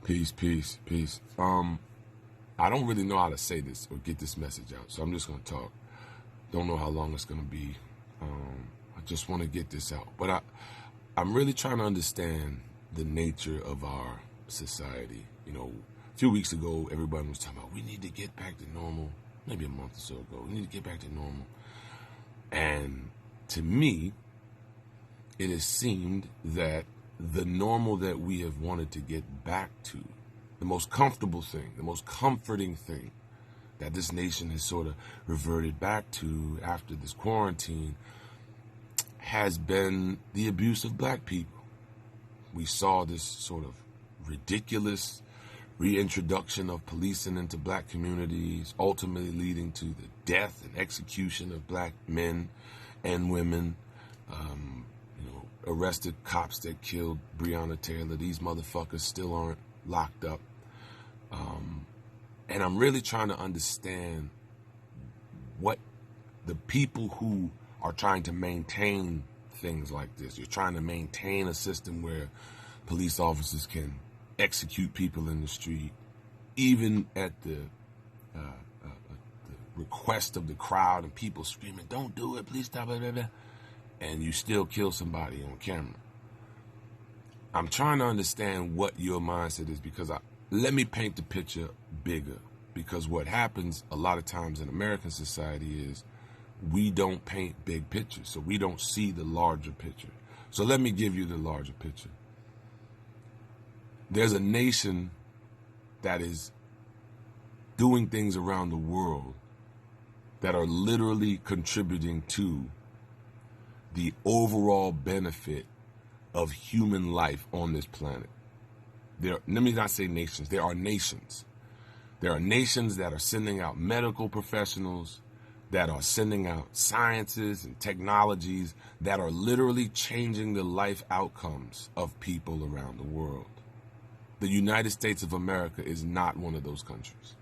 Peace, peace, peace. I don't really know how to say this or get this message out, so I'm just gonna talk. Don't know how long it's gonna be. I just want to get this out, but I'm really trying to understand the nature of our society. You know, a few weeks ago, everybody was talking about we need to get back to normal. Maybe a month or so ago, we need to get back to normal. And to me, it has seemed that the normal that we have wanted to get back to, the most comfortable thing, the most comforting thing that this nation has sort of reverted back to after this quarantine, has been the abuse of black people. We saw this sort of ridiculous reintroduction of policing into black communities, ultimately leading to the death and execution of black men and women. Arrested cops that killed Breonna Taylor. These motherfuckers still aren't locked up. And I'm really trying to understand what the people who are trying to maintain things like this. You're trying to maintain a system where police officers can execute people in the street, even at the request of the crowd and people screaming, "Don't do it, please stop it," and you still kill somebody on camera. I'm trying to understand what your mindset is, because let me paint the picture bigger. Because what happens a lot of times in American society is we don't paint big pictures, so we don't see the larger picture. So let me give you the larger picture. There's a nation that is doing things around the world that are literally contributing to the overall benefit of human life on this planet. Let me not say nations. There are nations. There are nations that are sending out medical professionals, that are sending out sciences and technologies that are literally changing the life outcomes of people around the world. The United States of America is not one of those countries.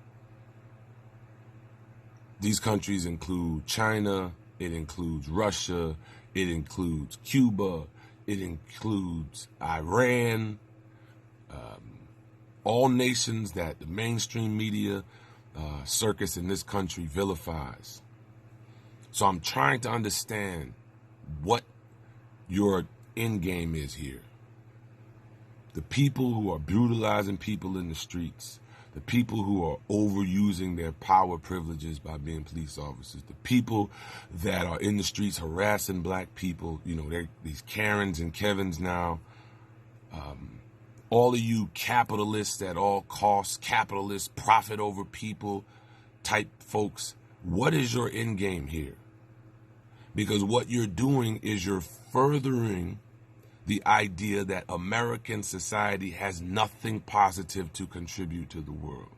These countries include China, it includes Russia, it includes Cuba, it includes Iran, all nations that the mainstream media circus in this country vilifies. So I'm trying to understand what your end game is here. The people who are brutalizing people in the streets, the people who are overusing their power privileges by being police officers, the people that are in the streets harassing black people, they're these Karens and Kevins now, all of you capitalists at all costs, capitalists, profit over people type folks, what is your end game here? Because what you're doing is you're furthering the idea that American society has nothing positive to contribute to the world.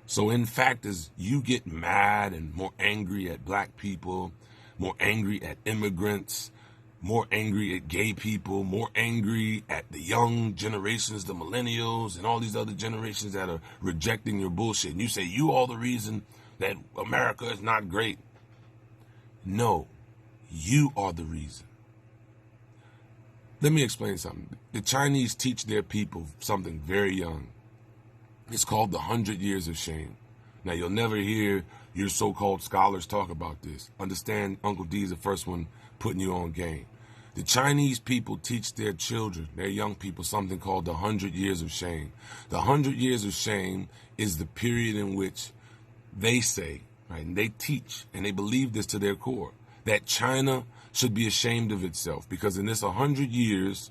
So in fact, as you get mad and more angry at black people, more angry at immigrants, more angry at gay people, more angry at the young generations, the millennials, and all these other generations that are rejecting your bullshit, and you say you are the reason that America is not great. No, you are the reason. Let me explain something. The Chinese teach their people something very young. It's called the 100 Years of Shame. Now, you'll never hear your so-called scholars talk about this. Understand, Uncle D is the first one putting you on game. The Chinese people teach their children, their young people, something called the 100 Years of Shame. The 100 Years of Shame is the period in which they say, right, and they teach, and they believe this to their core, that China should be ashamed of itself, because in this 100 years,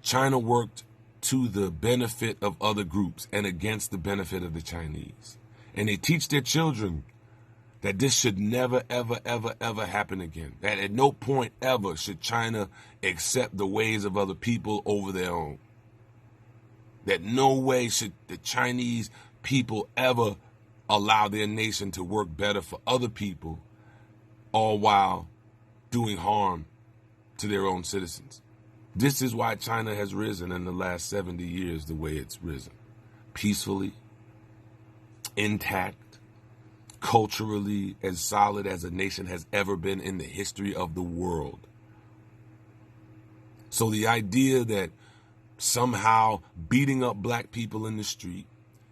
China worked to the benefit of other groups and against the benefit of the Chinese. And they teach their children that this should never, ever, ever, ever happen again. That at no point ever should China accept the ways of other people over their own. That no way should the Chinese people ever allow their nation to work better for other people, all while doing harm to their own citizens. This is why China has risen in the last 70 years the way it's risen. Peacefully, intact, culturally as solid as a nation has ever been in the history of the world. So the idea that somehow beating up black people in the street,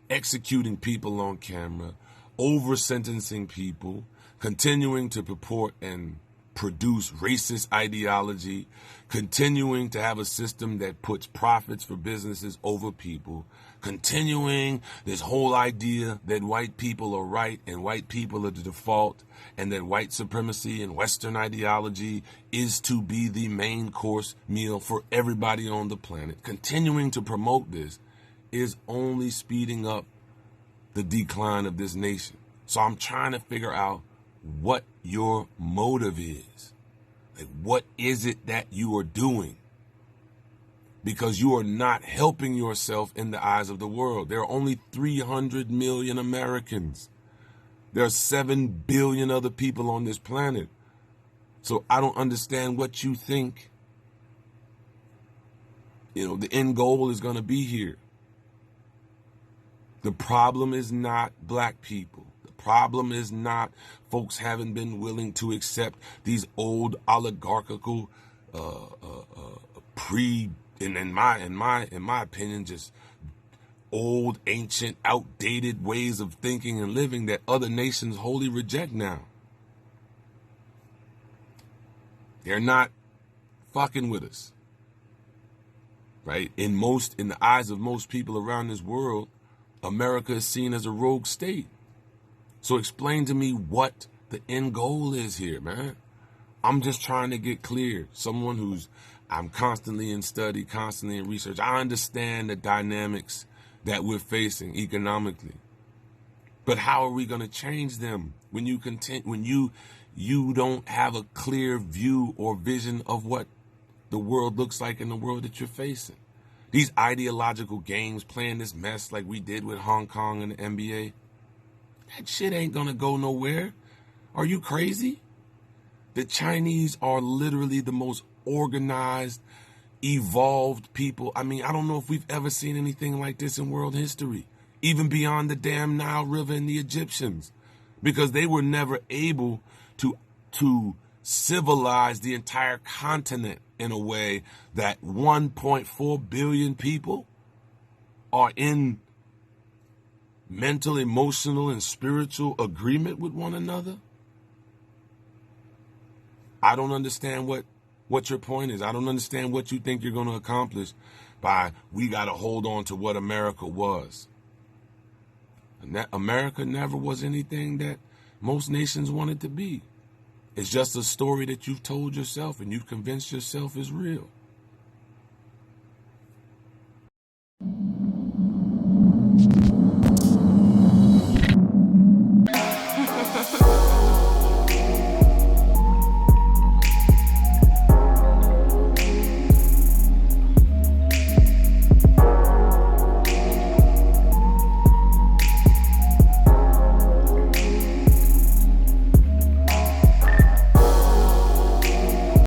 executing people on camera, over-sentencing people, continuing to purport and produce racist ideology, continuing to have a system that puts profits for businesses over people, continuing this whole idea that white people are right and white people are the default, and that white supremacy and Western ideology is to be the main course meal for everybody on the planet. Continuing to promote this is only speeding up the decline of this nation. So I'm trying to figure out what your motive is. Like, what is it that you are doing? Because you are not helping yourself in the eyes of the world. There are only 300 million Americans. There are 7 billion other people on this planet. So I don't understand what you think, the end goal is going to be here. The problem is not black people. The problem is not folks haven't been willing to accept these old oligarchical, in my opinion, just old, ancient, outdated ways of thinking and living that other nations wholly reject now. They're not fucking with us, right? In the eyes of most people around this world, America is seen as a rogue state. So explain to me what the end goal is here, man. I'm just trying to get clear. I'm constantly in study, constantly in research. I understand the dynamics that we're facing economically. But how are we going to change them when you don't have a clear view or vision of what the world looks like in the world that you're facing? These ideological games, playing this mess like we did with Hong Kong and the NBA, that shit ain't gonna go nowhere. Are you crazy? The Chinese are literally the most organized, evolved people. I mean, I don't know if we've ever seen anything like this in world history, even beyond the damn Nile River and the Egyptians, because they were never able to civilize the entire continent in a way that 1.4 billion people are in mental, emotional, and spiritual agreement with one another. I don't understand what your point is. I don't understand what you think you're going to accomplish by we got to hold on to what America was. America never was anything that most nations wanted to be. It's just a story that you've told yourself and you've convinced yourself is real.